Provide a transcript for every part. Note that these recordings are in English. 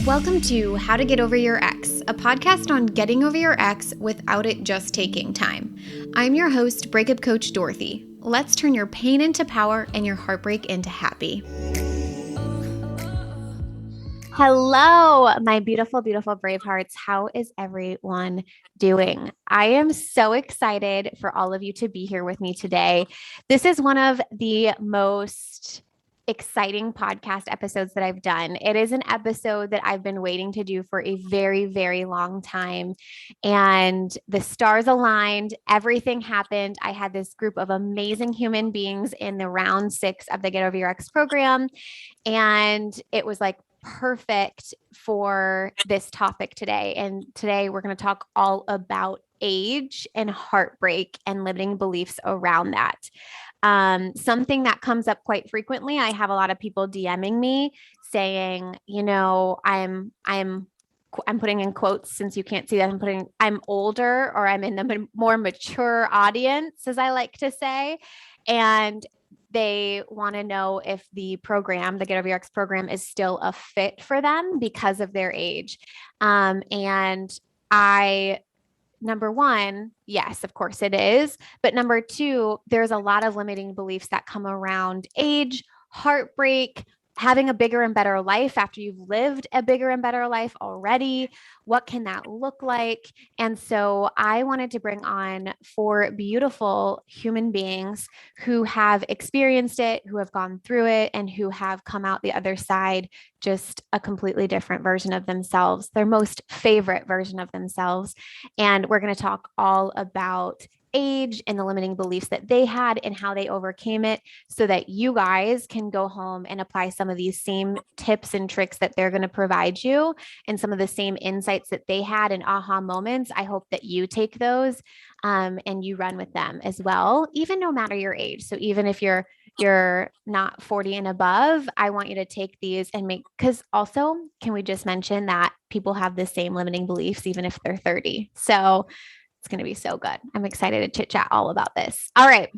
Welcome to How to Get Over Your Ex, a podcast on getting over your ex without it just taking time. I'm your host, breakup coach Dorothy. Let's turn your pain into power and your heartbreak into happy. Hello, my beautiful, beautiful Bravehearts. How is everyone doing? I am so excited for all of you to be here with me today. This is one of the most exciting podcast episodes that I've done. It is an episode that I've been waiting to do for a very, very long time. And the stars aligned, everything happened. I had this group of amazing human beings in the round 6 of the Get Over Your Ex program. And it was like perfect for this topic today. And today we're going to talk all about age and heartbreak and limiting beliefs around that. Something that comes up quite frequently. I have a lot of people DMing me saying, I'm putting in quotes since you can't see that. I'm older, or I'm in the more mature audience, as I like to say. And they want to know if the program, the Get Over Your Ex program, is still a fit for them because of their age. Number one, yes, of course it is. But number two, there's a lot of limiting beliefs that come around age, heartbreak, having a bigger and better life after you've lived a bigger and better life already. What can that look like? And so I wanted to bring on 4 beautiful human beings who have experienced it, who have gone through it, and who have come out the other side just a completely different version of themselves, their most favorite version of themselves. And we're going to talk all about age and the limiting beliefs that they had and how they overcame it, so that you guys can go home and apply some of these same tips and tricks that they're going to provide you, and some of the same insights that they had and aha moments. I hope that you take those and you run with them as well, even no matter your age. So even if you're not 40 and above, I want you to take these and because also, can we just mention that people have the same limiting beliefs even if they're 30? So it's going to be so good. I'm excited to chit chat all about this. All right.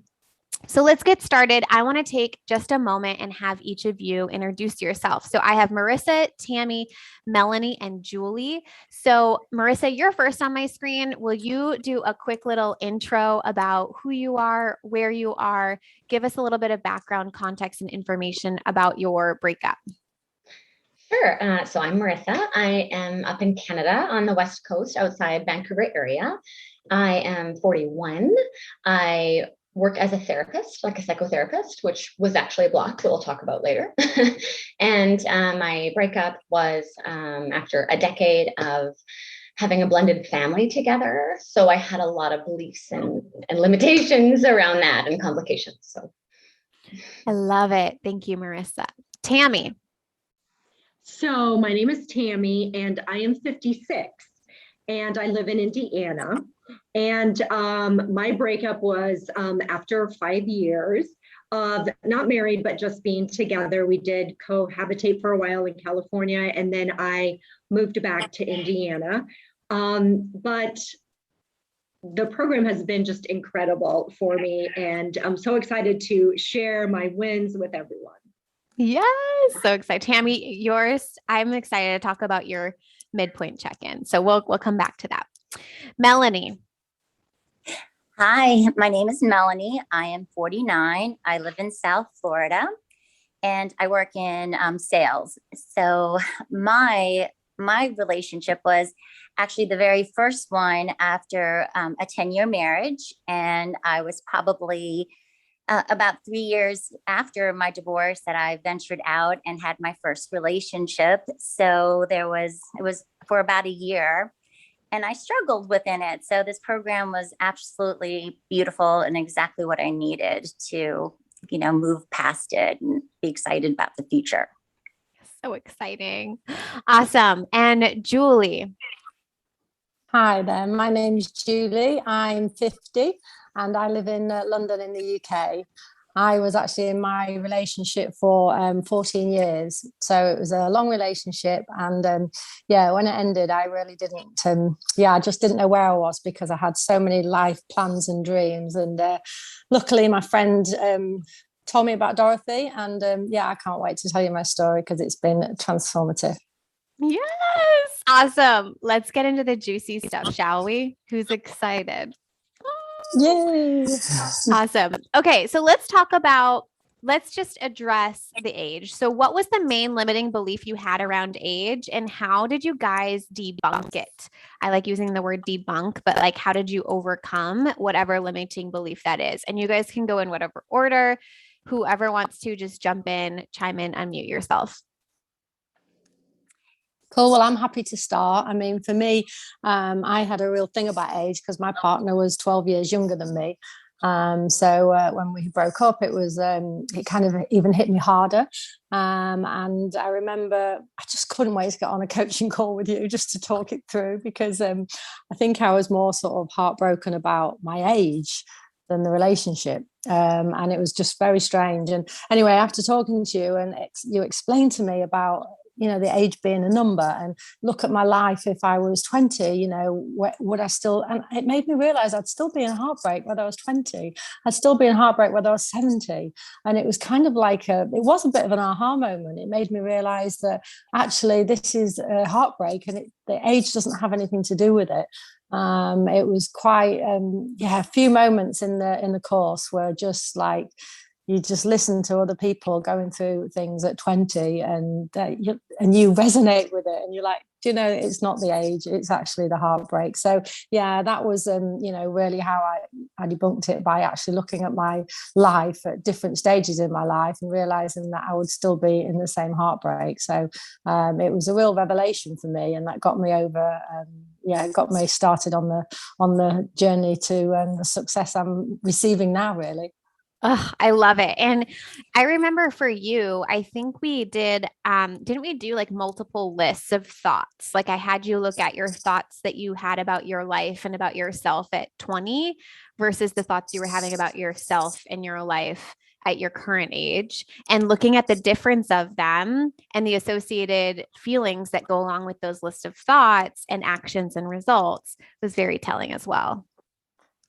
So let's get started. I want to take just a moment and have each of you introduce yourself. So I have Marissa, Tammy, Melanie, and Julie. So Marissa, you're first on my screen. Will you do a quick little intro about who you are, where you are, give us a little bit of background, context, and information about your breakup? Sure. So I'm Marissa. I am up in Canada on the West Coast outside Vancouver area. I am 41. I work as a therapist, like a psychotherapist, which was actually a block that we'll talk about later. And my breakup was after a decade of having a blended family together. So I had a lot of beliefs and limitations around that and complications. So I love it. Thank you, Marissa. Tammy. So my name is Tammy and I am 56 and I live in Indiana. And my breakup was after 5 years of not married, but just being together. We did cohabitate for a while in California, and then I moved back to Indiana. But the program has been just incredible for me, and I'm so excited to share my wins with everyone. Yes, so excited. Tammy, yours, I'm excited to talk about your midpoint check-in. So we'll come back to that. Melanie. Hi, my name is Melanie. I am 49. I live in South Florida and I work in sales. So my relationship was actually the very first one after a 10-year marriage. And I was probably about 3 years after my divorce that I ventured out and had my first relationship. So it was for about a year. And I struggled within it. So this program was absolutely beautiful and exactly what I needed to, move past it and be excited about the future. So exciting. Awesome. And Julie. Hi there. My name's Julie. I'm 50 and I live in London in the UK. I was actually in my relationship for 14 years. So it was a long relationship. And yeah, when it ended, I really didn't, I just didn't know where I was because I had so many life plans and dreams. And luckily, my friend told me about Dorothy. And yeah, I can't wait to tell you my story because it's been transformative. Yes. Awesome. Let's get into the juicy stuff, shall we? Who's excited? Yay! Awesome. Okay, so let's just address the age. So what was the main limiting belief you had around age and how did you guys debunk it? I like using the word debunk, but like how did you overcome whatever limiting belief that is? And you guys can go in whatever order. Whoever wants to just jump in, chime in, unmute yourself. Cool. Well, I'm happy to start. I mean, for me, I had a real thing about age because my partner was 12 years younger than me. So when we broke up, it kind of even hit me harder. And I remember I just couldn't wait to get on a coaching call with you just to talk it through because I think I was more sort of heartbroken about my age than the relationship. And it was just very strange. And anyway, after talking to you and you explained to me about the age being a number and look at my life if I was 20, would I still, and it made me realize I'd still be in heartbreak whether I was 20, I'd still be in heartbreak whether I was 70. And it was kind of like it was a bit of an aha moment. It made me realize that actually this is a heartbreak and the age doesn't have anything to do with it. It was quite, a few moments in the course were just like, you just listen to other people going through things at 20 and you resonate with it and you're like, it's not the age, it's actually the heartbreak. So yeah, that was really how I debunked it by actually looking at my life at different stages in my life and realizing that I would still be in the same heartbreak. So it was a real revelation for me, and that got me over it got me started on the journey to the success I'm receiving now, really. Oh, I love it. And I remember for you, I think we didn't we do like multiple lists of thoughts? Like I had you look at your thoughts that you had about your life and about yourself at 20 versus the thoughts you were having about yourself and your life at your current age, and looking at the difference of them and the associated feelings that go along with those lists of thoughts and actions and results was very telling as well.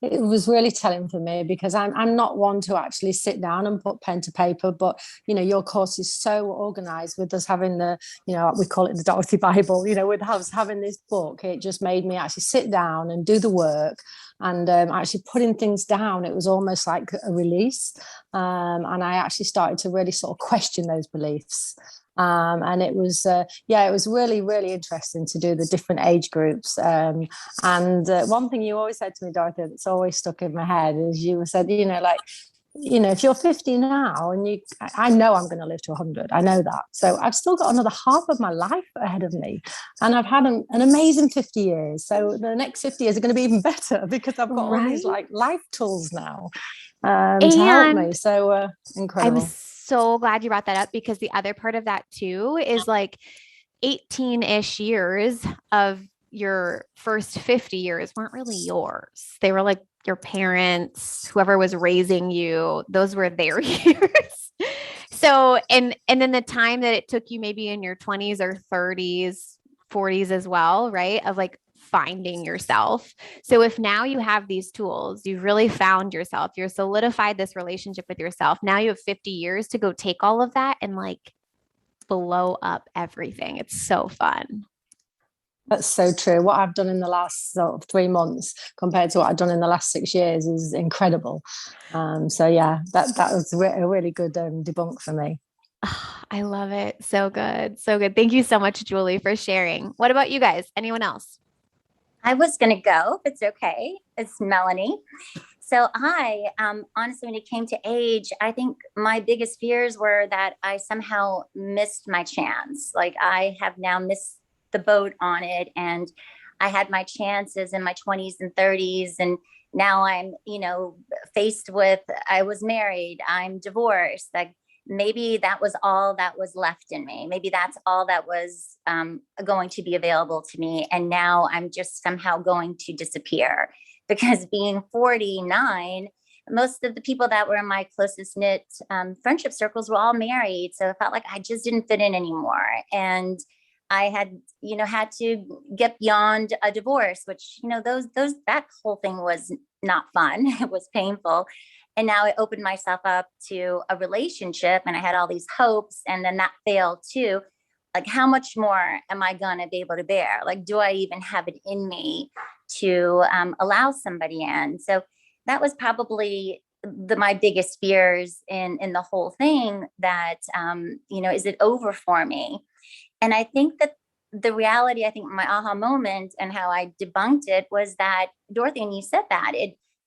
It was really telling for me because I'm not one to actually sit down and put pen to paper, but your course is so organized with us having we call it the Dorothy Bible, with us having this book. It just made me actually sit down and do the work and actually putting things down. It was almost like a release, and I actually started to really sort of question those beliefs. And it was really, really interesting to do the different age groups. And one thing you always said to me, Dorothy, that's always stuck in my head is you said, if you're 50 now and I know I'm going to live to 100, I know that. So I've still got another half of my life ahead of me. And I've had an amazing 50 years. So the next 50 years are going to be even better because I've got all these like life tools now to help me. So incredible. I'm so glad you brought that up because the other part of that too is like 18-ish years of your first 50 years weren't really yours. They were like your parents, whoever was raising you, those were their years. So, and then the time that it took you maybe in your 20s or 30s, 40s as well, right? Of like finding yourself. So if now you have these tools, you've really found yourself, you're solidified this relationship with yourself. Now you have 50 years to go take all of that and like blow up everything. It's so fun. That's so true. What I've done in the last sort of 3 months compared to what I've done in the last 6 years is incredible. So yeah, that was a really good debunk for me. Oh, I love it. So good. So good. Thank you so much, Julie, for sharing. What about you guys? Anyone else? I was going to go, if it's okay. It's Melanie. So honestly, when it came to age, I think my biggest fears were that I somehow missed my chance. Like I have now missed the boat on it. And I had my chances in my 20s and 30s. And now I'm, faced with, I was married, I'm divorced. Like maybe that was all that was left in me. Maybe that's all that was going to be available to me. And now I'm just somehow going to disappear because being 49, most of the people that were in my closest knit friendship circles were all married. So it felt like I just didn't fit in anymore. And I had, had to get beyond a divorce, which, that whole thing was not fun. It was painful. And now I opened myself up to a relationship and I had all these hopes, and then that failed too. Like, how much more am I going to be able to bear? Like, do I even have it in me to allow somebody in? So that was probably my biggest fears in the whole thing, that, is it over for me? And I think that the reality, I think my aha moment and how I debunked it was that, Dorothy, and you said that,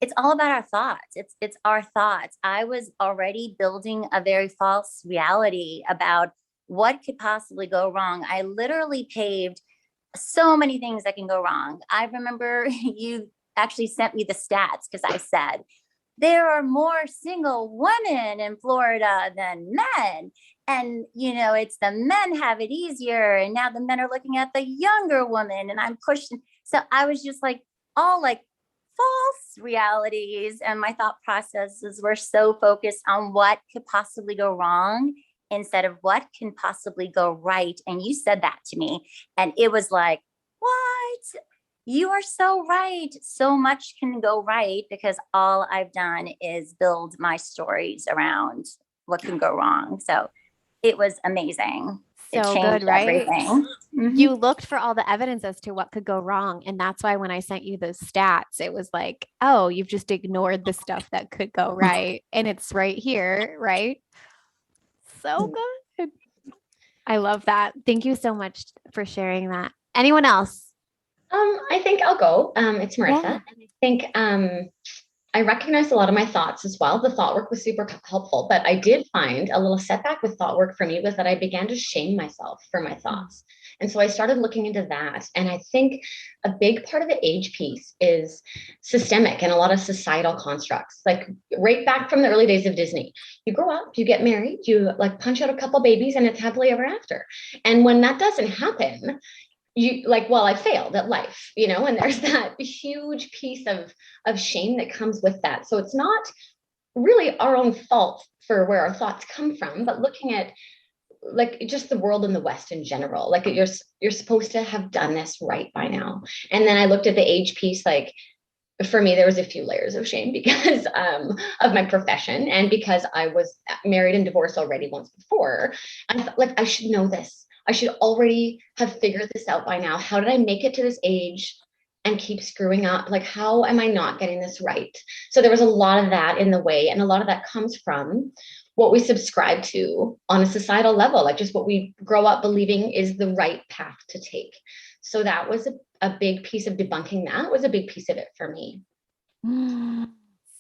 it's all about our thoughts. It's our thoughts. I was already building a very false reality about what could possibly go wrong. I literally paved so many things that can go wrong. I remember you actually sent me the stats because I said, there are more single women in Florida than men. And, it's the men have it easier. And now the men are looking at the younger woman, and I'm pushing. So I was just like, all like false realities. And my thought processes were so focused on what could possibly go wrong instead of what can possibly go right. And you said that to me. And it was like, what? You are so right. So much can go right because all I've done is build my stories around what can go wrong. So it was amazing. It So changed good, right? everything. You looked for all the evidence as to what could go wrong. And that's why when I sent you those stats, it was like, oh, you've just ignored the stuff that could go right. And it's right here, right? So good. I love that. Thank you so much for sharing that. Anyone else? I think I'll go. It's Marissa. Yeah. And I think I recognized a lot of my thoughts as well. The thought work was super helpful, but I did find a little setback with thought work for me was that I began to shame myself for my thoughts. And so I started looking into that. And I think a big part of the age piece is systemic and a lot of societal constructs, like right back from the early days of Disney. You grow up, you get married, you like punch out a couple babies, and it's happily ever after. And when that doesn't happen, you like, well, I failed at life, and there's that huge piece of shame that comes with that. So it's not really our own fault for where our thoughts come from, but looking at like just the world in the West in general, like you're supposed to have done this right by now. And then I looked at the age piece, like for me, there was a few layers of shame because of my profession and because I was married and divorced already once before. I thought, like, I should know this. I should already have figured this out by now. How did I make it to this age and keep screwing up? Like, how am I not getting this right? So there was a lot of that in the way. And a lot of that comes from what we subscribe to on a societal level, like just what we grow up believing is the right path to take. So that was a big piece of debunking. That was a big piece of it for me.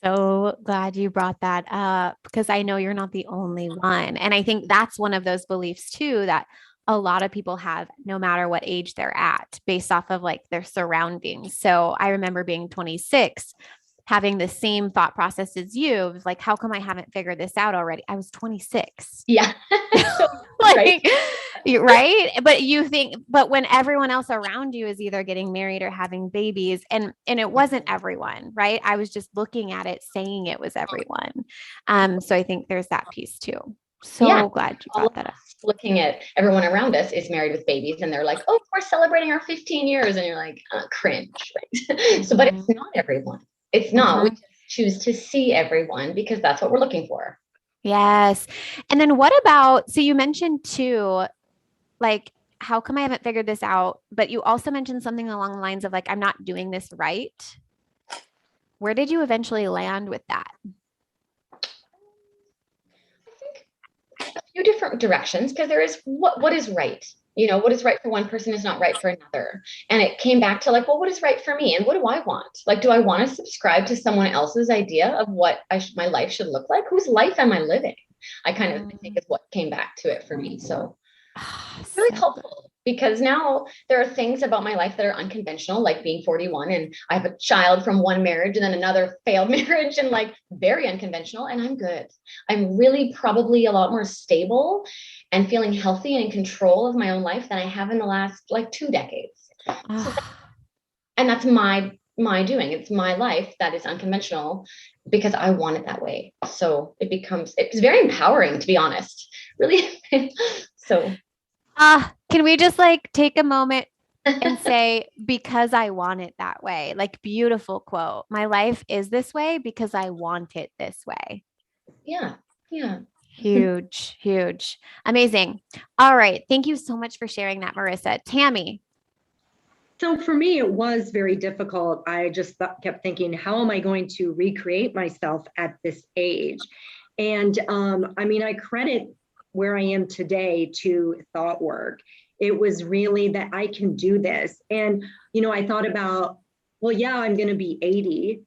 So glad you brought that up because I know you're not the only one. And I think that's one of those beliefs too that a lot of people have no matter what age they're at based off of like their surroundings. So I remember being 26 having the same thought process as you. It was like, how come I haven't figured this out already? I was 26. Yeah. Like, right. But when everyone else around you is either getting married or having babies, and it wasn't everyone, right? I was just looking at it, saying it was everyone. So I think there's that piece too. So glad you brought that up. Looking at everyone around us is married with babies and they're like, oh, we're celebrating our 15 years. And you're like, cringe. Right? So, but it's not everyone. It's not. We choose to see everyone because that's what we're looking for. Yes. And then what about, so you mentioned too, like, how come I haven't figured this out? But you also mentioned something along the lines of like, I'm not doing this right. Where did you eventually land with that? I think a few different directions because there is what is right. What is right for one person is not right for another. And it came back to like, well, what is right for me? And what do I want? Like, do I want to subscribe to someone else's idea of what my life should look like? Whose life am I living? I kind of think is what came back to it for me. So it's really helpful because now there are things about my life that are unconventional, like being 41 and I have a child from one marriage and then another failed marriage and like very unconventional. And I'm good. I'm really probably a lot more stable and feeling healthy and in control of my own life than I have in the last like 2 decades. And that's my my doing. It's my life that is unconventional because I want it that way. So it's very empowering, to be honest. Really. So can we just like take a moment and say, because I want it that way? Like, beautiful quote. My life is this way because I want it this way. yeah. Huge, huge. Amazing. All right. Thank you so much for sharing that, Marissa. Tammy. So for me, it was very difficult. I just kept thinking, how am I going to recreate myself at this age? And I mean, I credit where I am today to thought work. It was really that I can do this. And, you know, I thought about, well, yeah, I'm going to be 80,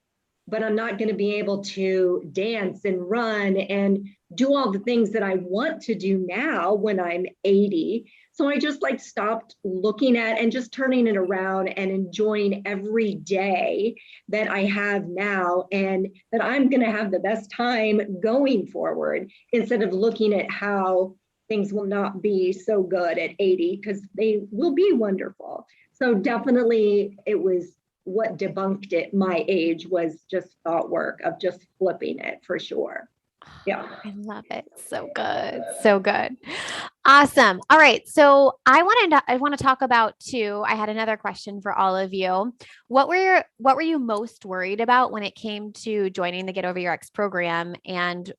but I'm not going to be able to dance and run and do all the things that I want to do now when I'm 80. So I just like stopped looking at and just turning it around and enjoying every day that I have now, and that I'm going to have the best time going forward, instead of looking at how things will not be so good at 80, because they will be wonderful. So definitely it was what debunked it, my age, was just thought work of just flipping it for sure. Yeah. I love it. So good. So good. Awesome. All right. So I want to talk about too. I had another question for all of you. What were you most worried about when it came to joining the Get Over Your Ex program and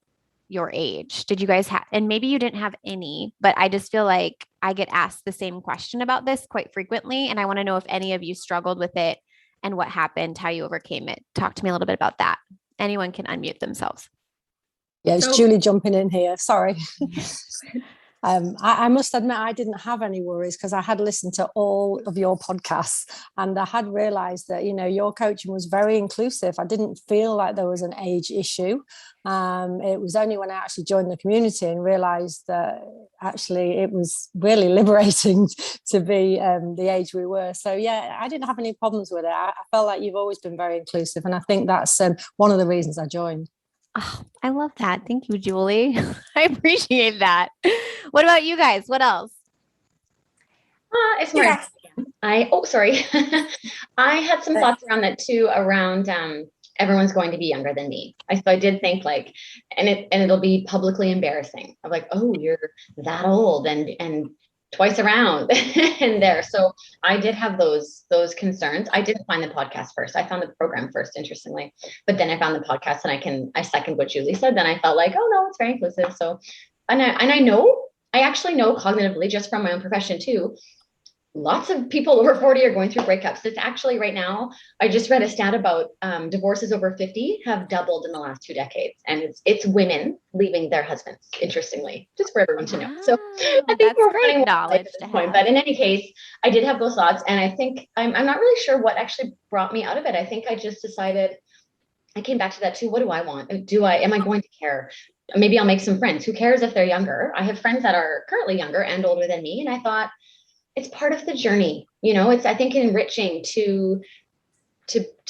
your age? Did you guys have, and maybe you didn't have any, but I just feel like I get asked the same question about this quite frequently. And I want to know if any of you struggled with it and what happened, how you overcame it. Talk to me a little bit about that. Anyone can unmute themselves. Yeah, it's Julie jumping in here. Sorry. I must admit, I didn't have any worries because I had listened to all of your podcasts, and I had realized that, you know, your coaching was very inclusive. I didn't feel like there was an age issue. It was only when I actually joined the community and realized that actually it was really liberating to be the age we were. So yeah, I didn't have any problems with it. I felt like you've always been very inclusive, and I think that's one of the reasons I joined. Oh, I love that. Thank you, Julie. I appreciate that. What about you guys? What else? It's more. Sorry. I had some thoughts around that too, around everyone's going to be younger than me. So I did think like, and it'll be publicly embarrassing. I'm like, oh, you're that old and twice around and there. So I did have those concerns. I didn't find the podcast first. I found the program first, interestingly, but then I found the podcast, and I second what Julie said. Then I felt like, oh no, it's very inclusive. So, and I actually know cognitively, just from my own profession too, lots of people over 40 are going through breakups. It's actually right now, I just read a stat about divorces over 50 have doubled in the last 2 decades. And it's women leaving their husbands, interestingly, just for everyone to know. So I think we're running knowledge at this point. But in any case, I did have those thoughts. And I think I'm not really sure what actually brought me out of it. I think I just decided, I came back to that too. What do I want? Am I going to care? Maybe I'll make some friends. Who cares if they're younger? I have friends that are currently younger and older than me. And I thought, it's part of the journey, you know. It's, I think, enriching to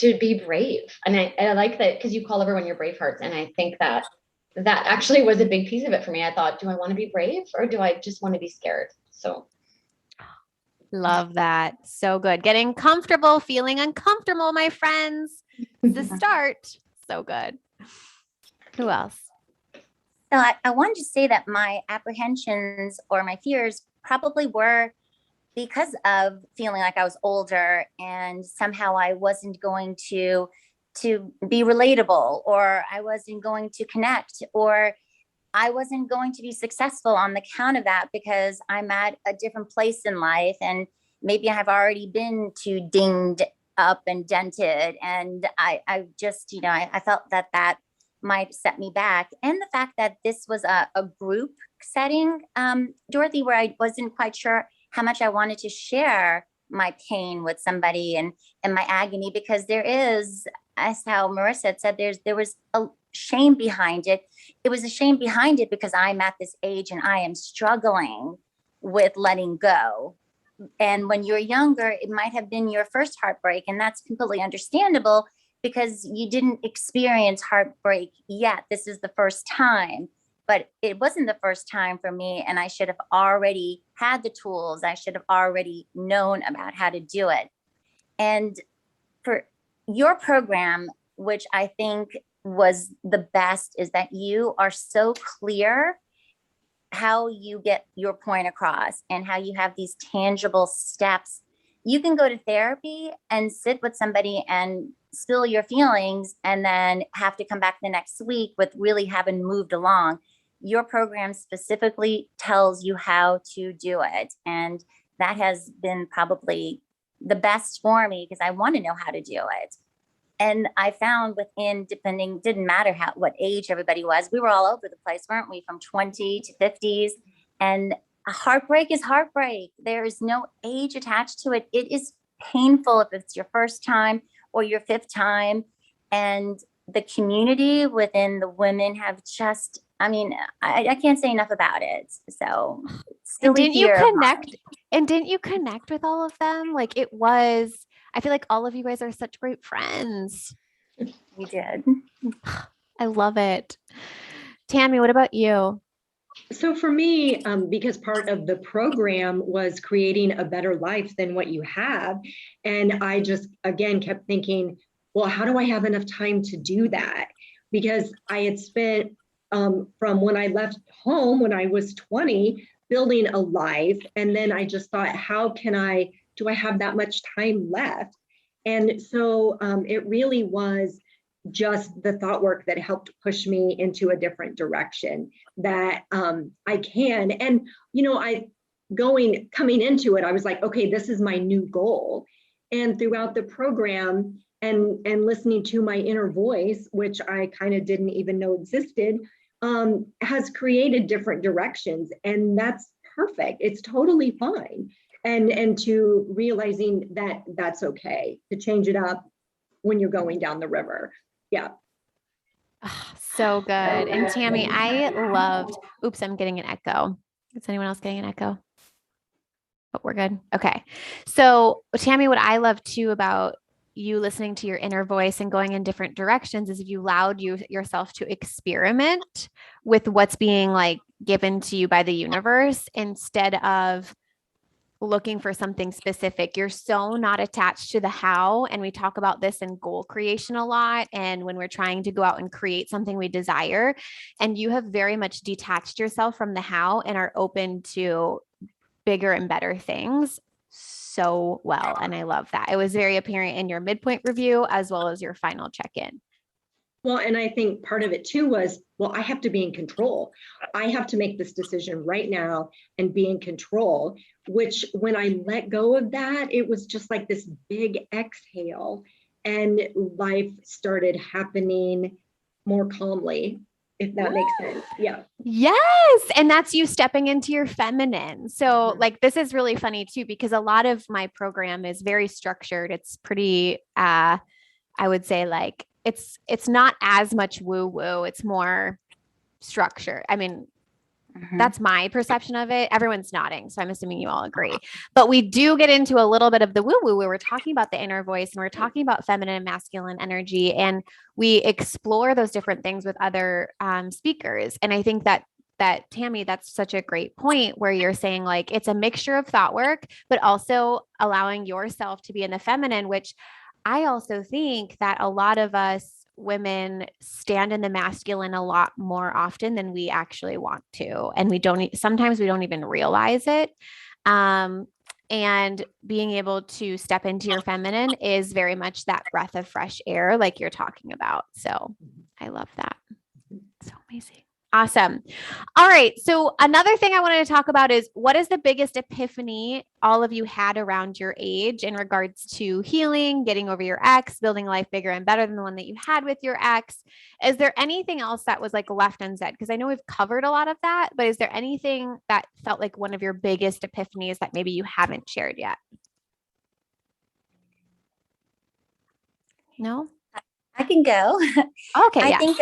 be brave, and I like that, because you call everyone your Bravehearts, and I think that actually was a big piece of it for me. I thought, do I want to be brave, or do I just want to be scared? So, love that. So good. Getting comfortable, feeling uncomfortable, my friends. It's the start. So good. Who else? So I wanted to say that my apprehensions or my fears probably were because of feeling like I was older and somehow I wasn't going to be relatable, or I wasn't going to connect, or I wasn't going to be successful on the count of that, because I'm at a different place in life, and maybe I have already been too dinged up and dented, and I just, you know, I felt that might set me back. And the fact that this was a group setting, Dorothy, where I wasn't quite sure how much I wanted to share my pain with somebody and my agony, because there is, as how Marissa had said, there was a shame behind it. It was a shame behind it because I'm at this age and I am struggling with letting go. And when you're younger, it might have been your first heartbreak, and that's completely understandable because you didn't experience heartbreak yet. This is the first time. But it wasn't the first time for me, and I should have already had the tools. I should have already known about how to do it. And for your program, which I think was the best, is that you are so clear how you get your point across and how you have these tangible steps. You can go to therapy and sit with somebody and spill your feelings and then have to come back the next week with really having moved along. Your program specifically tells you how to do it. And that has been probably the best for me because I want to know how to do it. And I found didn't matter what age everybody was, we were all over the place, weren't we? From 20 to 50s. And a heartbreak is heartbreak. There is no age attached to it. It is painful if it's your first time or your fifth time. And the community within the women have just, I can't say enough about it. So and didn't you connect with all of them? Like I feel like all of you guys are such great friends. We did. I love it. Tammy, what about you? So for me, because part of the program was creating a better life than what you have. And I just, again, kept thinking, well, how do I have enough time to do that? Because I had spent from when I left home, when I was 20, building a life. And then I just thought, do I have that much time left? And so it really was just the thought work that helped push me into a different direction that I can. And, coming into it, I was like, okay, this is my new goal. And throughout the program and listening to my inner voice, which I kind of didn't even know existed, has created different directions. And that's perfect. It's totally fine. And to realizing that that's okay to change it up when you're going down the river. Yeah. Oh, so good. And Tammy, oops, I'm getting an echo. Is anyone else getting an echo? But we're good. Okay. So Tammy, what I love too about you listening to your inner voice and going in different directions is if you allowed yourself to experiment with what's being like given to you by the universe instead of looking for something specific. You're so not attached to the how. And we talk about this in goal creation a lot. And when we're trying to go out and create something we desire, and you have very much detached yourself from the how and are open to bigger and better things so well. And I love that. It was very apparent in your midpoint review as well as your final check-in. Well, and I think part of it too was, well, I have to be in control. I have to make this decision right now and be in control, which when I let go of that, it was just like this big exhale and life started happening more calmly, if that makes sense. Yeah. Yes. And that's you stepping into your feminine. So like, this is really funny too, because a lot of my program is very structured. It's pretty, I would say like, it's not as much woo woo. It's more structure. I mean, that's my perception of it. Everyone's nodding. So I'm assuming you all agree, but we do get into a little bit of the woo woo where we're talking about the inner voice and we're talking about feminine and masculine energy. And we explore those different things with other speakers. And I think that Tammy, that's such a great point where you're saying like, it's a mixture of thought work, but also allowing yourself to be in the feminine, which I also think that a lot of us women stand in the masculine a lot more often than we actually want to. And sometimes we don't even realize it. And being able to step into your feminine is very much that breath of fresh air, like you're talking about. So I love that. So amazing. Awesome. All right. So another thing I wanted to talk about is what is the biggest epiphany all of you had around your age in regards to healing, getting over your ex, building a life bigger and better than the one that you had with your ex? Is there anything else that was like left unsaid? Because I know we've covered a lot of that, but is there anything that felt like one of your biggest epiphanies that maybe you haven't shared yet? No? I can go. Okay. I think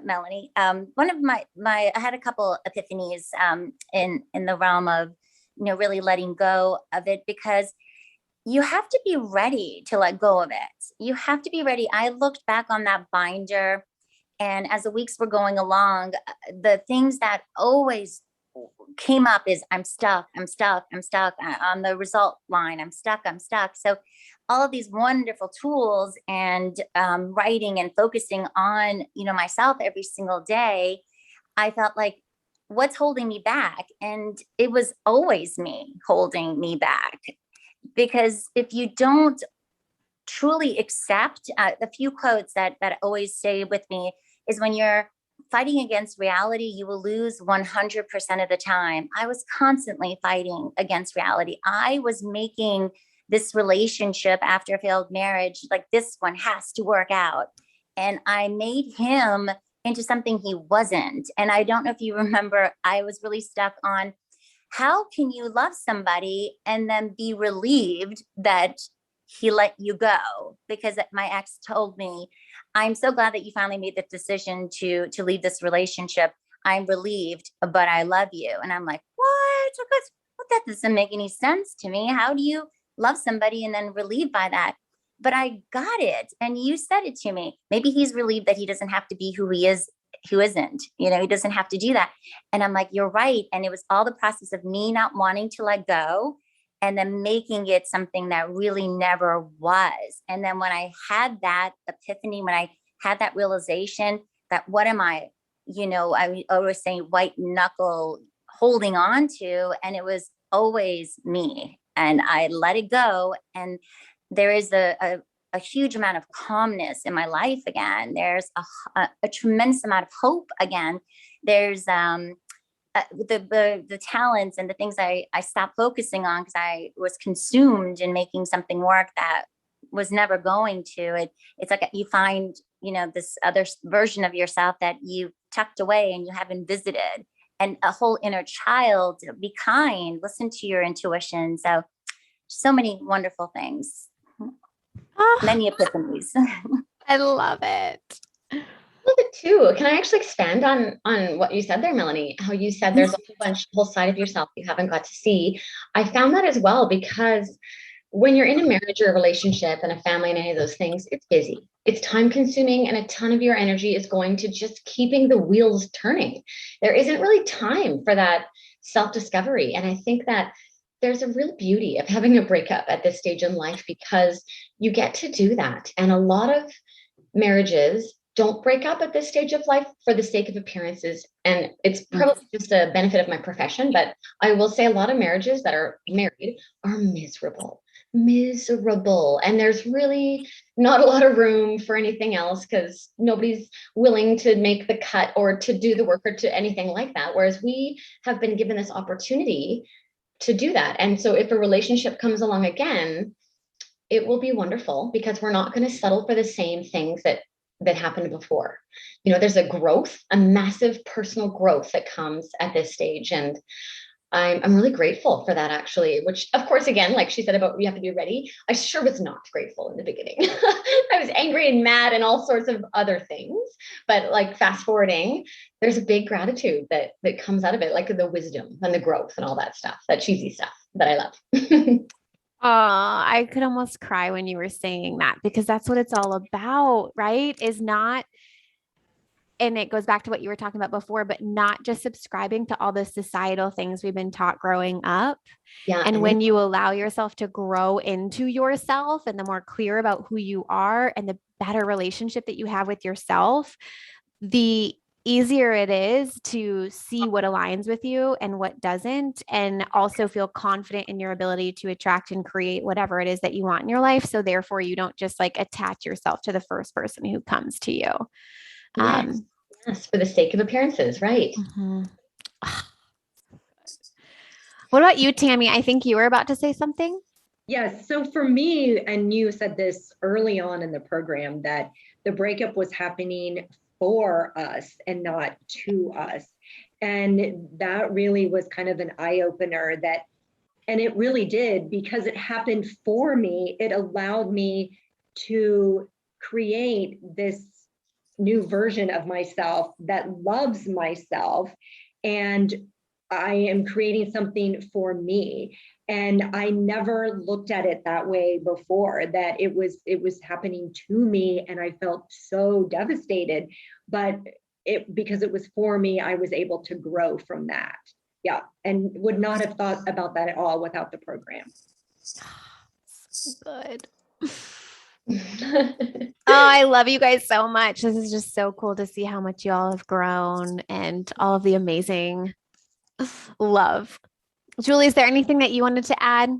Melanie, one of my I had a couple epiphanies in the realm of, really letting go of it, because you have to be ready to let go of it. You have to be ready. I looked back on that binder, and as the weeks were going along, the things that always came up is I'm stuck on the result line. I'm stuck. So all of these wonderful tools and writing and focusing on, myself every single day, I felt like, what's holding me back? And it was always me holding me back. Because if you don't truly accept, the few quotes that always stay with me is, when you're fighting against reality, you will lose 100% of the time. I was constantly fighting against reality. I was making this relationship after a failed marriage, like, this one has to work out. And I made him into something he wasn't. And I don't know if you remember, I was really stuck on, how can you love somebody and then be relieved that he let you go? Because my ex told me, I'm so glad that you finally made the decision to leave this relationship. I'm relieved, but I love you. And I'm like, what? That doesn't make any sense to me. How do you love somebody and then relieved by that? But I got it. And you said it to me. Maybe he's relieved that he doesn't have to be who he is, who isn't, he doesn't have to do that. And I'm like, you're right. And it was all the process of me not wanting to let go, and then making it something that really never was. And then when I had that epiphany, when I had that realization that, what am I, I always say, white knuckle holding on to, and it was always me, and I let it go. And there is a huge amount of calmness in my life again. There's a tremendous amount of hope again. There's the talents and the things I stopped focusing on, because I was consumed in making something work that was never going to. It's like you find, this other version of yourself that you tucked away and you haven't visited, and a whole inner child. Be kind, listen to your intuition. So many wonderful things. Many epiphanies. I love it. Love it too. Can I actually expand on what you said there, Melanie? How you said there's a whole side of yourself you haven't got to see. I found that as well, because when you're in a marriage or a relationship and a family and any of those things, it's busy. It's time consuming, and a ton of your energy is going to just keeping the wheels turning. There isn't really time for that self-discovery. And I think that there's a real beauty of having a breakup at this stage in life, because you get to do that. And a lot of marriages don't break up at this stage of life for the sake of appearances. And it's probably just a benefit of my profession, but I will say a lot of marriages that are married are miserable. And there's really not a lot of room for anything else, because nobody's willing to make the cut or to do the work or to anything like that. Whereas we have been given this opportunity to do that. And so if a relationship comes along again, it will be wonderful, because we're not going to settle for the same things that happened before. There's a growth, a massive personal growth that comes at this stage. And I'm really grateful for that, actually, which, of course, again, like she said about you have to be ready, I sure was not grateful in the beginning. I was angry and mad and all sorts of other things. But like fast forwarding, there's a big gratitude that comes out of it, like the wisdom and the growth and all that stuff, that cheesy stuff that I love. I could almost cry when you were saying that, because that's what it's all about, right? Is not, and it goes back to what you were talking about before, but not just subscribing to all the societal things we've been taught growing up. Yeah. And when you allow yourself to grow into yourself, and the more clear about who you are and the better relationship that you have with yourself, the easier it is to see what aligns with you and what doesn't, and also feel confident in your ability to attract and create whatever it is that you want in your life. So therefore you don't just like attach yourself to the first person who comes to you. Yes, for the sake of appearances, right? Mm-hmm. What about you, Tammy? I think you were about to say something. Yes. So for me, and you said this early on in the program, that the breakup was happening for us and not to us. And that really was kind of an eye opener, and it really did, because it happened for me. It allowed me to create this new version of myself that loves myself. And I am creating something for me. And I never looked at it that way before, that it was happening to me, and I felt so devastated. But because it was for me, I was able to grow from that. Yeah. And would not have thought about that at all without the program. So good. Oh, I love you guys so much. This is just so cool to see how much you all have grown and all of the amazing love. Julie, is there anything that you wanted to add?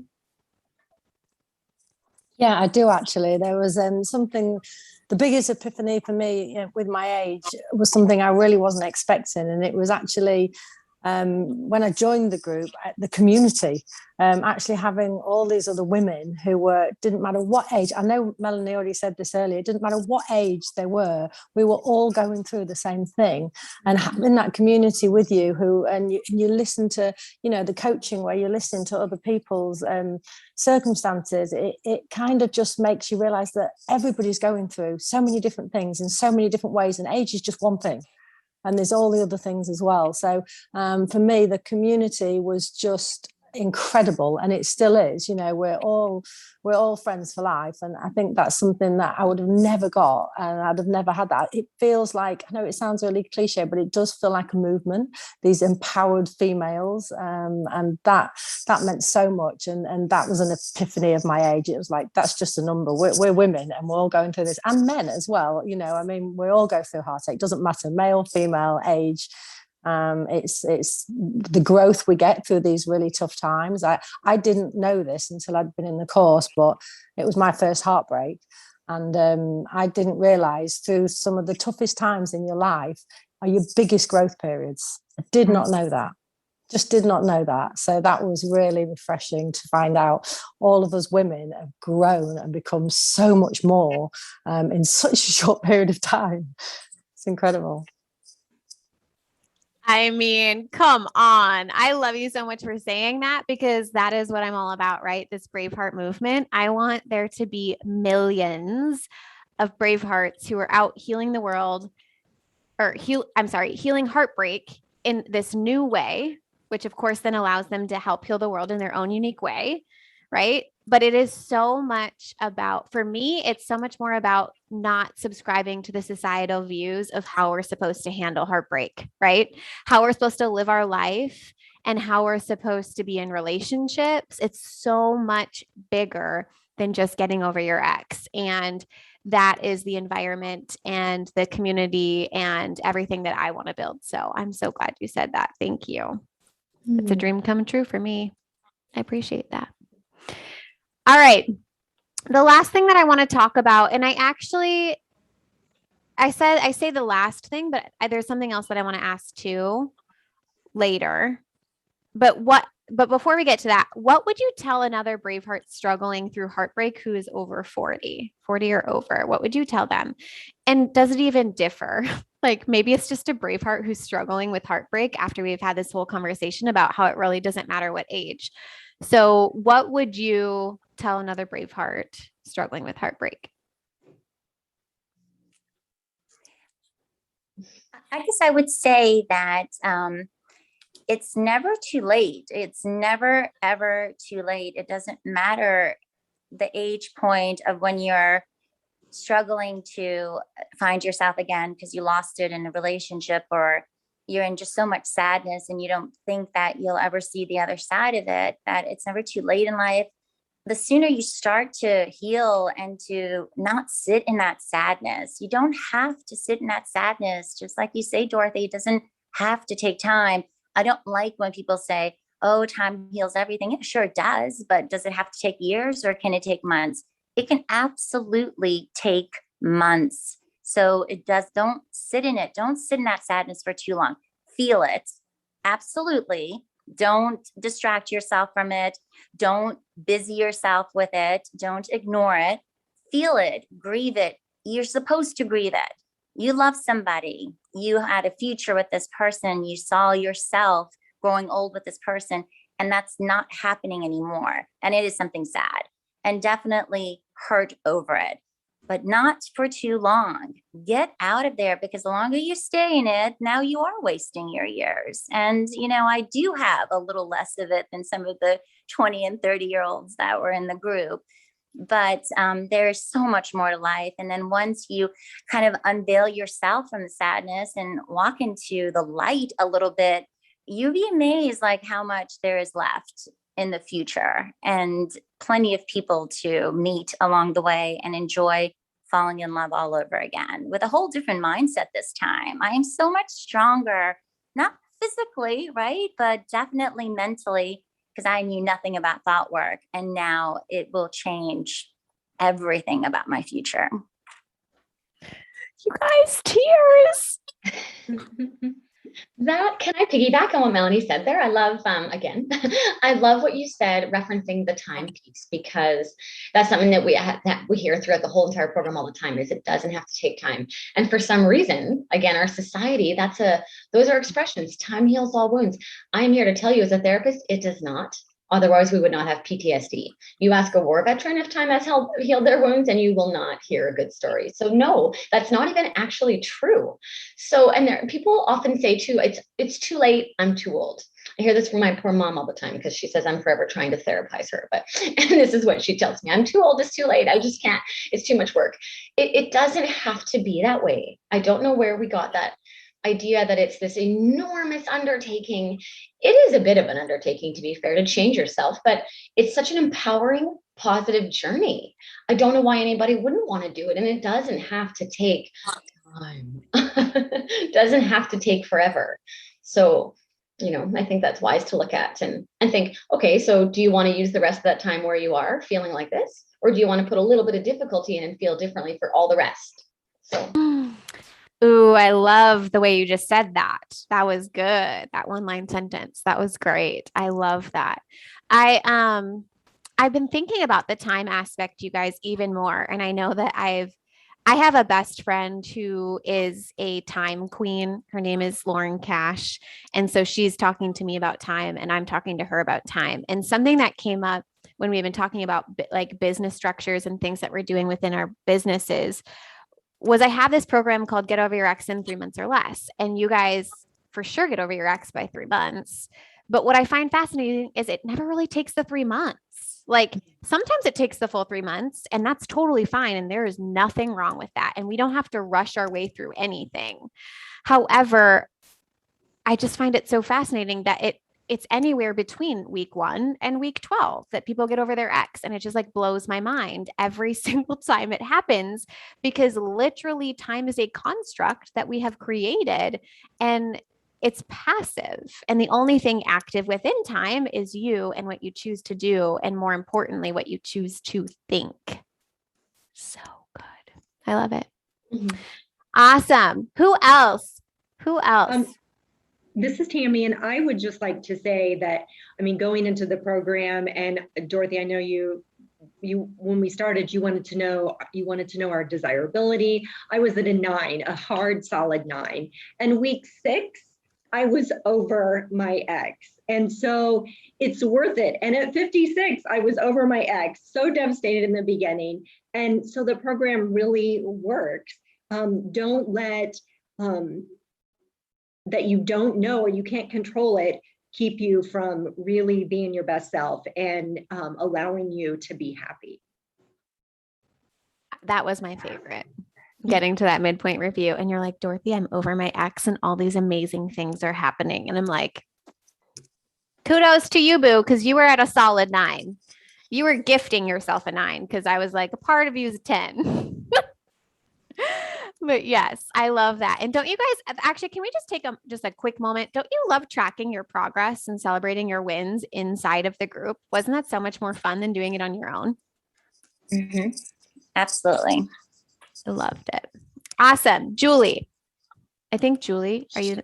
Yeah, I do actually. There was something, the biggest epiphany for me, with my age was something I really wasn't expecting. And it was actually when I joined the group, the community, actually having all these other women who didn't matter what age. I know Melanie already said this earlier, it didn't matter what age they were, we were all going through the same thing. And having that community with you and you listen to, the coaching where you're listening to other people's circumstances, it kind of just makes you realize that everybody's going through so many different things in so many different ways, and age is just one thing. And there's all the other things as well. So for me, the community was just incredible, and it still is. We're all friends for life, and I think that's something that I would have never got, and I'd have never had that. It feels like, I know it sounds really cliche, but it does feel like a movement, these empowered females, and that meant so much. And that was an epiphany of my age. It was like, that's just a number. We're women, and we're all going through this, and men as well. I mean, we all go through heartache. It doesn't matter, male, female, age. It's the growth we get through these really tough times. I didn't know this until I'd been in the course, but it was my first heartbreak, and I didn't realize through some of the toughest times in your life are your biggest growth periods. I did not know that. Just did not know that. So that was really refreshing to find out. All of us women have grown and become so much more in such a short period of time. It's incredible. I mean, come on. I love you so much for saying that, because that is what I'm all about, right? This Braveheart movement. I want there to be millions of Bravehearts who are out healing the world, healing heartbreak in this new way, which of course then allows them to help heal the world in their own unique way, right? But it is so much about, for me, it's so much more about not subscribing to the societal views of how we're supposed to handle heartbreak, right? How we're supposed to live our life and how we're supposed to be in relationships. It's so much bigger than just getting over your ex. And that is the environment and the community and everything that I want to build. So I'm so glad you said that. Thank you. It's a dream come true for me. I appreciate that. All right. The last thing that I want to talk about, and I say the last thing, but there's something else that I want to ask too later. But before we get to that, what would you tell another Braveheart struggling through heartbreak who is over 40 or over? What would you tell them? And does it even differ? Like, maybe it's just a Braveheart who's struggling with heartbreak after we've had this whole conversation about how it really doesn't matter what age. So what would you tell another Braveheart struggling with heartbreak? I guess I would say that it's never too late. It's never, ever too late. It doesn't matter the age point of when you're struggling to find yourself again because you lost it in a relationship, or you're in just so much sadness and you don't think that you'll ever see the other side of it, that it's never too late in life. The sooner you start to heal and to not sit in that sadness, you don't have to sit in that sadness. Just like you say, Dorothy, it doesn't have to take time. I don't like when people say, oh, time heals everything. It sure does. But does it have to take years, or can it take months? It can absolutely take months. So don't sit in it. Don't sit in that sadness for too long. Feel it. Absolutely. Don't distract yourself from it. Don't busy yourself with it. Don't ignore it. Feel it. Grieve it. You're supposed to grieve it. You love somebody. You had a future with this person. You saw yourself growing old with this person, and that's not happening anymore. And it is something sad, and definitely hurt over it, but not for too long. Get out of there, because the longer you stay in it, now you are wasting your years. And, I do have a little less of it than some of the 20 and 30-year-olds that were in the group. But there's so much more to life. And then once you kind of unveil yourself from the sadness and walk into the light a little bit, you'd be amazed like how much there is left. in the future and plenty of people to meet along the way and enjoy falling in love all over again with a whole different mindset this time. I am so much stronger, not physically, right? But definitely mentally, because I knew nothing about thought work. And now it will change everything about my future. You guys, tears. That, can I piggyback on what Melanie said there? I love, again, I love what you said referencing the time piece, because that's something that we hear throughout the whole entire program all the time, is it doesn't have to take time. And for some reason, again, our society, those are expressions. Time heals all wounds. I'm here to tell you as a therapist, it does not. Otherwise, we would not have PTSD. You ask a war veteran if time has healed their wounds, and you will not hear a good story. So no, that's not even actually true. So, and people often say too, it's too late, I'm too old. I hear this from my poor mom all the time, because she says I'm forever trying to therapize her. And this is what she tells me: I'm too old, it's too late, I just can't, it's too much work. It doesn't have to be that way. I don't know where we got that idea that it's this enormous undertaking. It is a bit of an undertaking, to be fair, to change yourself, but it's such an empowering, positive journey. I don't know why anybody wouldn't want to do it. And it doesn't have to take time. It doesn't have to take forever. So, I think that's wise to look at and think, okay, so do you want to use the rest of that time where you are feeling like this? Or do you want to put a little bit of difficulty in and feel differently for all the rest? So. Ooh, I love the way you just said that. That was good. That one line sentence. That was great. I love that. I've been thinking about the time aspect, you guys, even more. And I know that I have a best friend who is a time queen. Her name is Lauren Cash. And so she's talking to me about time, and I'm talking to her about time. And something that came up when we've been talking about like business structures and things that we're doing within our businesses was I have this program called Get Over Your Ex in 3 months or less. And you guys for sure get over your ex by 3 months. But what I find fascinating is it never really takes the 3 months. Like sometimes it takes the full 3 months, and that's totally fine. And there is nothing wrong with that. And we don't have to rush our way through anything. However, I just find it so fascinating that it's anywhere between week 1 and week 12 that people get over their ex. And it just like blows my mind every single time it happens, because literally time is a construct that we have created, and it's passive. And the only thing active within time is you and what you choose to do. And more importantly, what you choose to think. So good. I love it. Mm-hmm. Awesome. Who else? This is Tammy, and I would just like to say that, going into the program, and Dorothy, I know you when we started, you wanted to know our desirability. I was at a 9, a hard, solid 9. And week 6, I was over my ex. And so it's worth it. And at 56, I was over my ex, so devastated in the beginning. And so the program really works. Don't let that you don't know or you can't control it keep you from really being your best self and allowing you to be happy. That was my favorite. Getting to that midpoint review, and you're like, Dorothy, I'm over my ex and all these amazing things are happening. And I'm like, kudos to you, boo, because you were at a solid 9. You were gifting yourself a 9, because I was like, a part of you is a 10. But yes, I love that. And don't you guys, actually, can we just take just a quick moment? Don't you love tracking your progress and celebrating your wins inside of the group? Wasn't that so much more fun than doing it on your own? Mm-hmm. Absolutely. I loved it. Awesome. Julie. I think Julie, are you?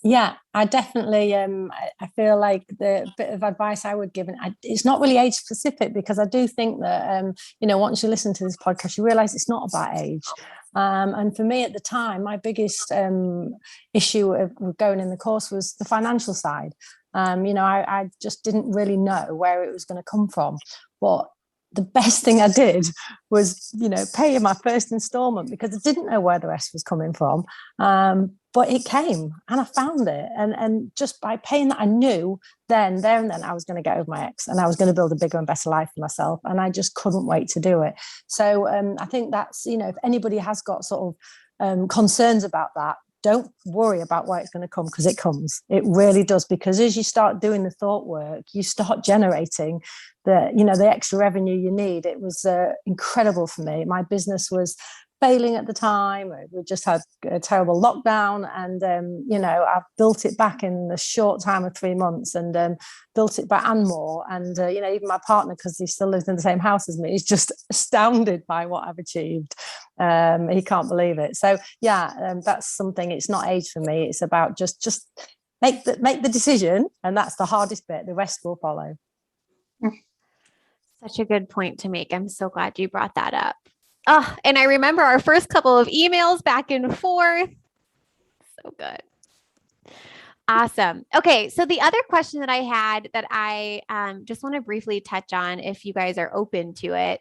Yeah, I definitely, I feel like the bit of advice I would give, and it's not really age specific, because I do think that, once you listen to this podcast, you realize it's not about age. And for me at the time, my biggest issue of going in the course was the financial side. I just didn't really know where it was going to come from. But the best thing I did was, paying my first installment, because I didn't know where the rest was coming from. But it came, and I found it. And just by paying that, I knew there and then I was going to get over my ex, and I was going to build a bigger and better life for myself. And I just couldn't wait to do it. So I think that's, if anybody has got sort of concerns about that, don't worry about why it's going to come, because it comes. It really does. Because as you start doing the thought work, you start generating the extra revenue you need. It was incredible for me. My business was failing at the time. We just had a terrible lockdown, and I've built it back in the short time of 3 months, and built it back and more. And even my partner, because he still lives in the same house as me, he's just astounded by what I've achieved. He can't believe it. So that's something. It's not age for me. It's about just make the decision, and that's the hardest bit. The rest will follow. Such a good point to make. I'm so glad you brought that up. Oh, and I remember our first couple of emails back and forth. So good. Awesome. Okay. So the other question that I had that I just want to briefly touch on, if you guys are open to it,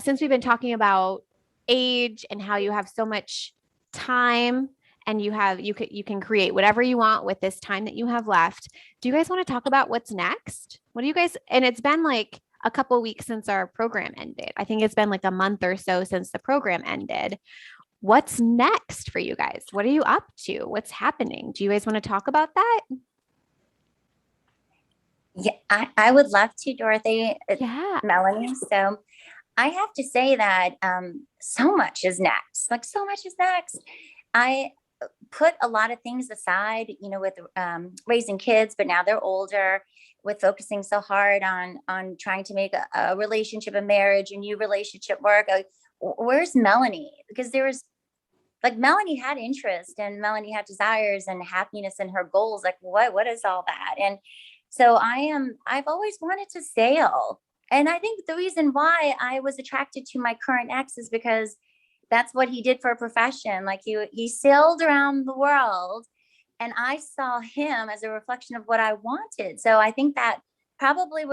since we've been talking about age and how you have so much time and you can create whatever you want with this time that you have left. Do you guys want to talk about what's next? What do you guys, and it's been like a couple weeks since our program ended. I think it's been like a month or so since the program ended. What's next for you guys? What are you up to? What's happening? Do you guys want to talk about that? Yeah, I would love to, Dorothy. Yeah. Melanie. So I have to say that so much is next. Like so much is next. I put a lot of things aside, with raising kids, but now they're older, with focusing so hard on trying to make a relationship, a marriage, a new relationship work. Where's Melanie? Because there was Melanie had interest and Melanie had desires and happiness and her goals. Like what is all that? And so I've always wanted to sail. And I think the reason why I was attracted to my current ex is because that's what he did for a profession. Like he sailed around the world, and I saw him as a reflection of what I wanted. So I think that probably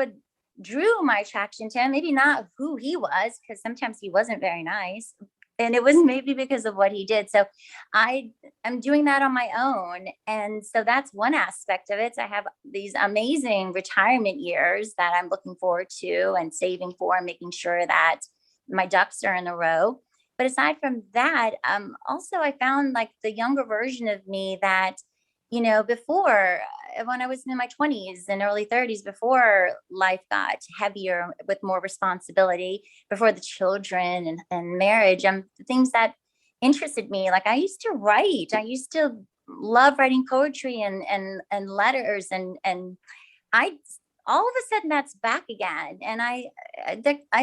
drew my attraction to him. Maybe not who he was, because sometimes he wasn't very nice. And it was maybe because of what he did. So I am doing that on my own. And so that's one aspect of it. I have these amazing retirement years that I'm looking forward to and saving for, and making sure that my ducks are in a row. But aside from that, also I found like the younger version of me that, before, when I was in my 20s and early 30s, before life got heavier with more responsibility, before the children and marriage, things that interested me. Like I used to write. I used to love writing poetry and letters, and I all of a sudden that's back again, and I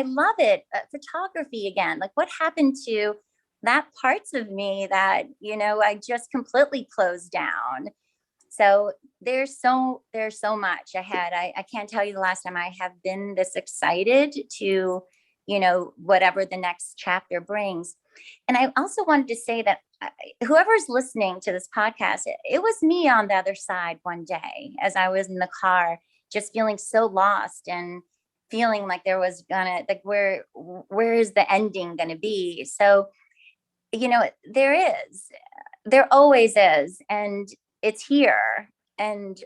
love it. Photography again. Like what happened to that parts of me that I just completely closed down. So there's so much ahead. I can't tell you the last time I have been this excited to whatever the next chapter brings. And I also wanted to say that whoever's listening to this podcast, it was me on the other side one day as I was in the car, just feeling so lost and feeling like there was where is the ending gonna be? So there always is, and it's here. And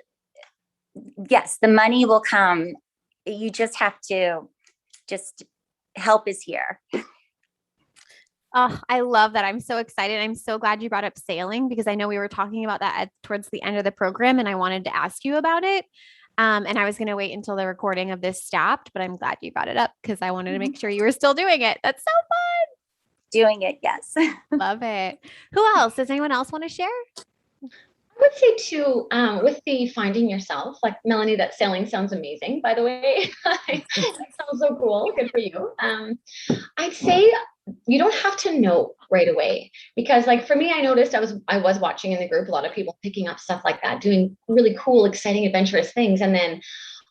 yes, the money will come. You just have to help is here. Oh, I love that. I'm so excited. I'm so glad you brought up sailing, because I know we were talking about that towards the end of the program, and I wanted to ask you about it. And I was going to wait until the recording of this stopped, but I'm glad you brought it up because I wanted to make sure you were still doing it. That's so fun. Doing it. Yes. Love it. Who else? Does anyone else want to share? I would say too, with the finding yourself, like Melanie, that sailing sounds amazing, by the way. That sounds so cool. Good for you. I'd say you don't have to know right away, because like for me, I noticed I was watching in the group, a lot of people picking up stuff like that, doing really cool, exciting, adventurous things. And then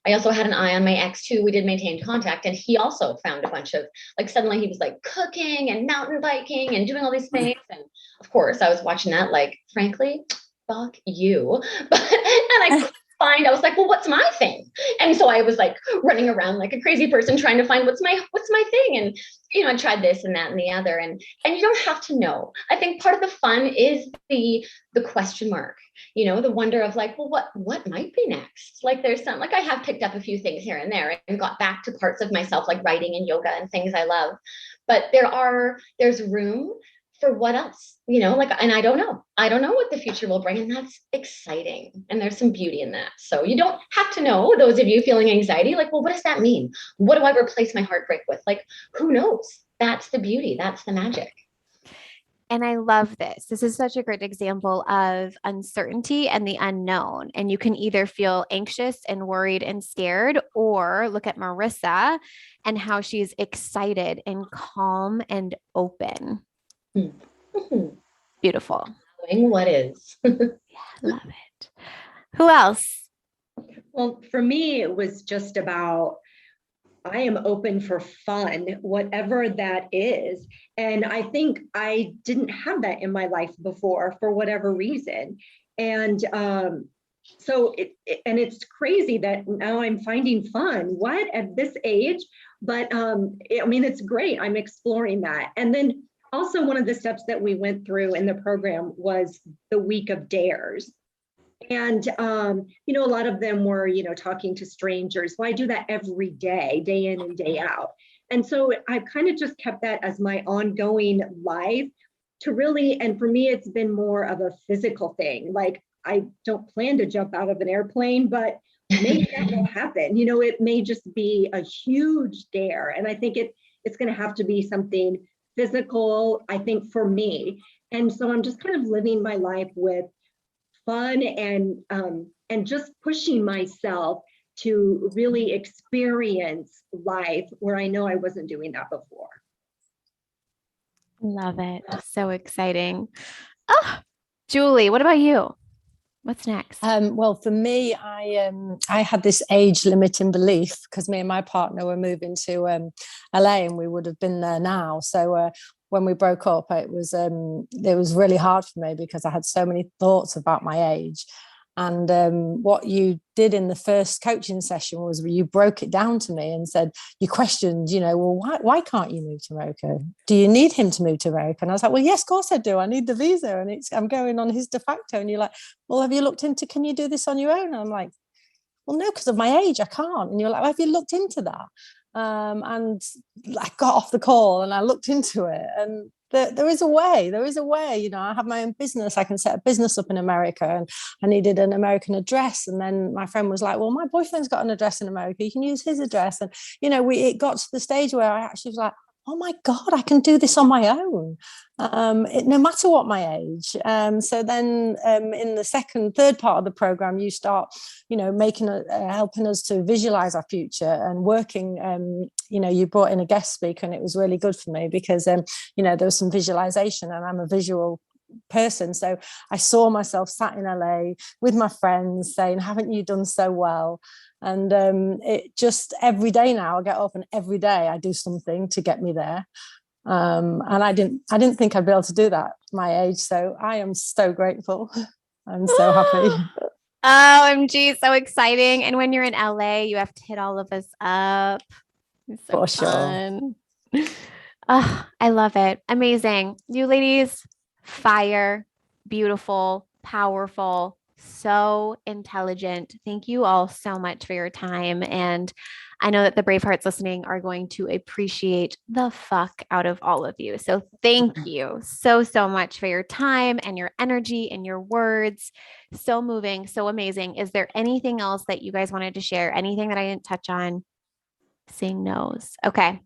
I also had an eye on my ex too. We did maintain contact, and he also found a bunch of, like, suddenly he was like cooking and mountain biking and doing all these things. And of course I was watching that, like, frankly, fuck you. But, and I was like, well, what's my thing? And so I was like running around like a crazy person trying to find what's my thing. And, I tried this and that and the other, and you don't have to know. I think part of the fun is the question mark, the wonder of like, well, what might be next? Like there's some, like I have picked up a few things here and there and got back to parts of myself, like writing and yoga and things I love, but there's room for what else? And I don't know what the future will bring, and that's exciting. And there's some beauty in that. So you don't have to know, those of you feeling anxiety, like, well, what does that mean? What do I replace my heartbreak with? Like, who knows? That's the beauty. That's the magic. And I love this. This is such a great example of uncertainty and the unknown. And you can either feel anxious and worried and scared, or look at Marissa and how she's excited and calm and open. Mm-hmm. Beautiful. Knowing what is. Love it. Who else? Well, for me, it was just about, I am open for fun, whatever that is. And I think I didn't have that in my life before for whatever reason. And so it's crazy that now I'm finding fun. What, at this age? But it's great. I'm exploring that. And then also, one of the steps that we went through in the program was the week of dares. And, a lot of them were, talking to strangers. Well, I do that every day, day in and day out. And so I've kind of just kept that as my ongoing life to really, and for me, it's been more of a physical thing. Like, I don't plan to jump out of an airplane, but maybe that will happen. It may just be a huge dare. And I think it's going to have to be something physical, I think, for me. And so I'm just kind of living my life with fun and just pushing myself to really experience life where I know I wasn't doing that before. Love it. So exciting. Oh, Julie, what about you? What's next? Well, for me, I had this age limiting belief because me and my partner were moving to LA, and we would have been there now. So when we broke up, it was really hard for me because I had so many thoughts about my age. And what you did in the first coaching session was you broke it down to me and said, you questioned, well, why can't you move to America? Do you need him to move to America? And I was like, well, yes, of course I do. I need the visa, and I'm going on his de facto. And you're like, well, have you looked into, can you do this on your own? And I'm like, well, no, because of my age, I can't. And you're like, well, have you looked into that? And I got off the call and I looked into it, and there is a way. I have my own business. I can set a business up in America, and I needed an American address. And then my friend was like, well, my boyfriend's got an address in America. You can use his address. And, it got to the stage where I actually was like, oh my God, I can do this on my own, no matter what my age. So then in the third part of the program, you start, helping us to visualize our future and working. You brought in a guest speaker, and it was really good for me because, there was some visualization, and I'm a visual person. So I saw myself sat in LA with my friends saying, haven't you done so well? And it just, every day now I get up and every day I do something to get me there. And I didn't think I'd be able to do that at my age. So I am so grateful. I'm so happy. OMG, so exciting. And when you're in LA, you have to hit all of us up. It's so For fun. Sure. Oh, I love it. Amazing. You ladies, fire, beautiful, powerful, so intelligent. Thank you all so much for your time. And I know that the Bravehearts listening are going to appreciate the fuck out of all of you. So thank you so, so much for your time and your energy and your words. So moving, so amazing. Is there anything else that you guys wanted to share? Anything that I didn't touch on? Seeing no's. Okay.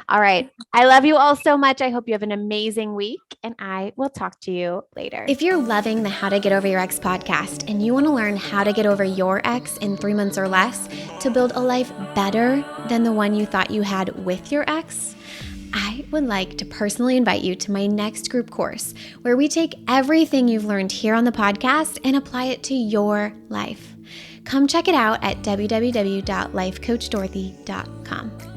All right. I love you all so much. I hope you have an amazing week, and I will talk to you later. If you're loving the How to Get Over Your Ex podcast and you want to learn how to get over your ex in 3 months or less to build a life better than the one you thought you had with your ex, I would like to personally invite you to my next group course where we take everything you've learned here on the podcast and apply it to your life. Come check it out at www.lifecoachdorothy.com.